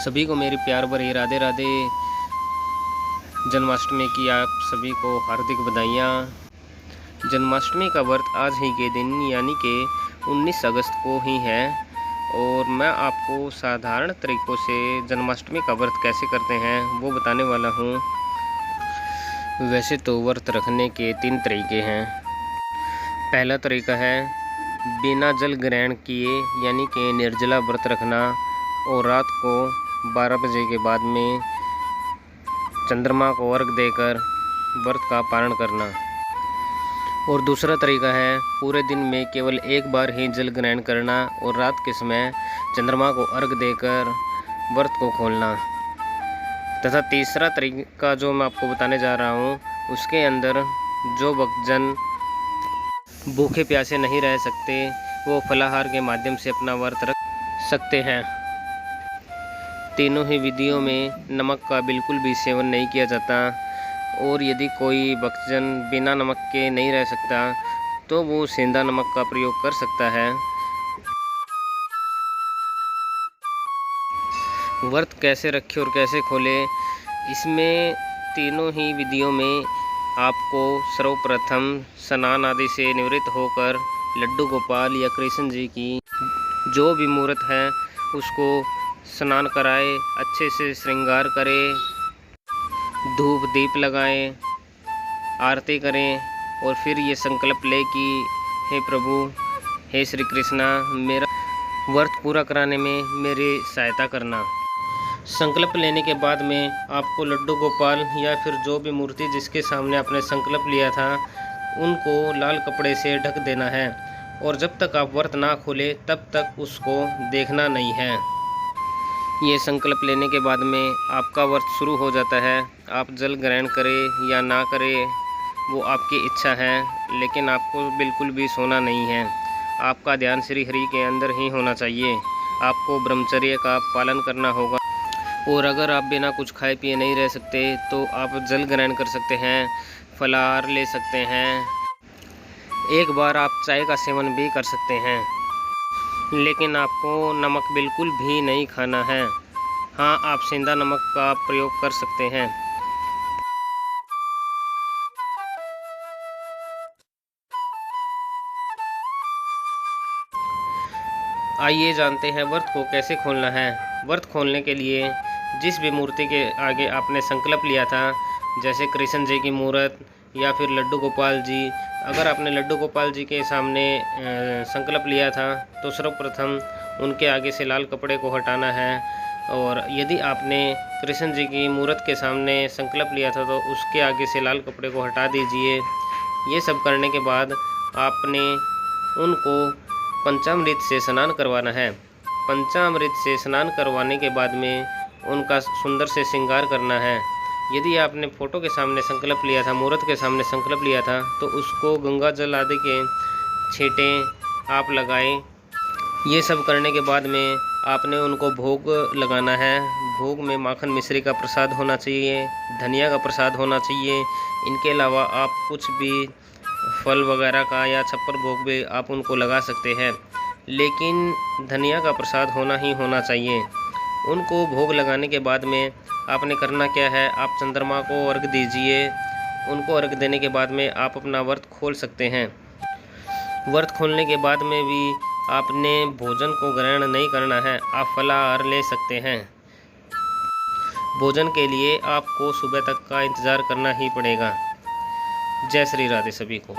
सभी को मेरी प्यार भरी राधे राधे। जन्माष्टमी की आप सभी को हार्दिक बधाइयाँ। जन्माष्टमी का व्रत आज ही के दिन यानी कि 19 अगस्त को ही है और मैं आपको साधारण तरीक़ों से जन्माष्टमी का व्रत कैसे करते हैं वो बताने वाला हूँ। वैसे तो व्रत रखने के 3 तरीके हैं। पहला तरीका है बिना जल ग्रहण किए यानी कि निर्जला व्रत रखना और रात को 12 बजे के बाद में चंद्रमा को अर्घ देकर व्रत का पारण करना। और दूसरा तरीका है पूरे दिन में केवल एक बार ही जल ग्रहण करना और रात के समय चंद्रमा को अर्घ देकर व्रत को खोलना। तथा तीसरा तरीका जो मैं आपको बताने जा रहा हूँ उसके अंदर जो भक्तजन भूखे प्यासे नहीं रह सकते वो फलाहार के माध्यम से अपना व्रत रख सकते हैं। तीनों ही विधियों में नमक का बिल्कुल भी सेवन नहीं किया जाता और यदि कोई भक्तजन बिना नमक के नहीं रह सकता तो वो सेंधा नमक का प्रयोग कर सकता है। व्रत कैसे रखें और कैसे खोलें, इसमें तीनों ही विधियों में आपको सर्वप्रथम स्नान आदि से निवृत्त होकर लड्डू गोपाल या कृष्ण जी की जो भी मूर्त है उसको स्नान कराए, अच्छे से श्रृंगार करें, धूप दीप लगाएं, आरती करें और फिर ये संकल्प ले कि हे प्रभु, हे श्री कृष्णा, मेरा व्रत पूरा कराने में मेरी सहायता करना। संकल्प लेने के बाद में आपको लड्डू गोपाल या फिर जो भी मूर्ति जिसके सामने आपने संकल्प लिया था उनको लाल कपड़े से ढक देना है और जब तक आप व्रत ना खोले तब तक उसको देखना नहीं है। ये संकल्प लेने के बाद में आपका व्रत शुरू हो जाता है। आप जल ग्रहण करें या ना करें वो आपकी इच्छा है, लेकिन आपको बिल्कुल भी सोना नहीं है। आपका ध्यान श्री हरि के अंदर ही होना चाहिए। आपको ब्रह्मचर्य का पालन करना होगा और अगर आप बिना कुछ खाए पिए नहीं रह सकते तो आप जल ग्रहण कर सकते हैं, फलाहार ले सकते हैं, एक बार आप चाय का सेवन भी कर सकते हैं, लेकिन आपको नमक बिल्कुल भी नहीं खाना है। हाँ, आप सेंधा नमक का प्रयोग कर सकते हैं। आइए जानते हैं व्रत को कैसे खोलना है। व्रत खोलने के लिए जिस भी मूर्ति के आगे आपने संकल्प लिया था, जैसे कृष्ण जी की मूर्त या फिर लड्डू गोपाल जी, अगर आपने लड्डू गोपाल जी के सामने संकल्प लिया था तो सर्वप्रथम उनके आगे से लाल कपड़े को हटाना है। और यदि आपने कृष्ण जी की मूर्त के सामने संकल्प लिया था तो उसके आगे से लाल कपड़े को हटा दीजिए। ये सब करने के बाद आपने उनको पंचामृत से स्नान करवाना है। पंचामृत से स्नान करवाने के बाद में उनका सुंदर से श्रृंगार करना है। यदि आपने फ़ोटो के सामने संकल्प लिया था, मूर्त के सामने संकल्प लिया था तो उसको गंगा जल आदि के छींटे आप लगाएं। ये सब करने के बाद में आपने उनको भोग लगाना है। भोग में माखन मिश्री का प्रसाद होना चाहिए, धनिया का प्रसाद होना चाहिए। इनके अलावा आप कुछ भी फल वगैरह का या छप्पर भोग भी आप उनको लगा सकते हैं, लेकिन धनिया का प्रसाद होना ही होना चाहिए। उनको भोग लगाने के बाद में आपने करना क्या है, आप चंद्रमा को अर्घ दीजिए। उनको अर्घ देने के बाद में आप अपना व्रत खोल सकते हैं। व्रत खोलने के बाद में भी आपने भोजन को ग्रहण नहीं करना है, आप फलाहार ले सकते हैं। भोजन के लिए आपको सुबह तक का इंतज़ार करना ही पड़ेगा। जय श्री राधे सभी को।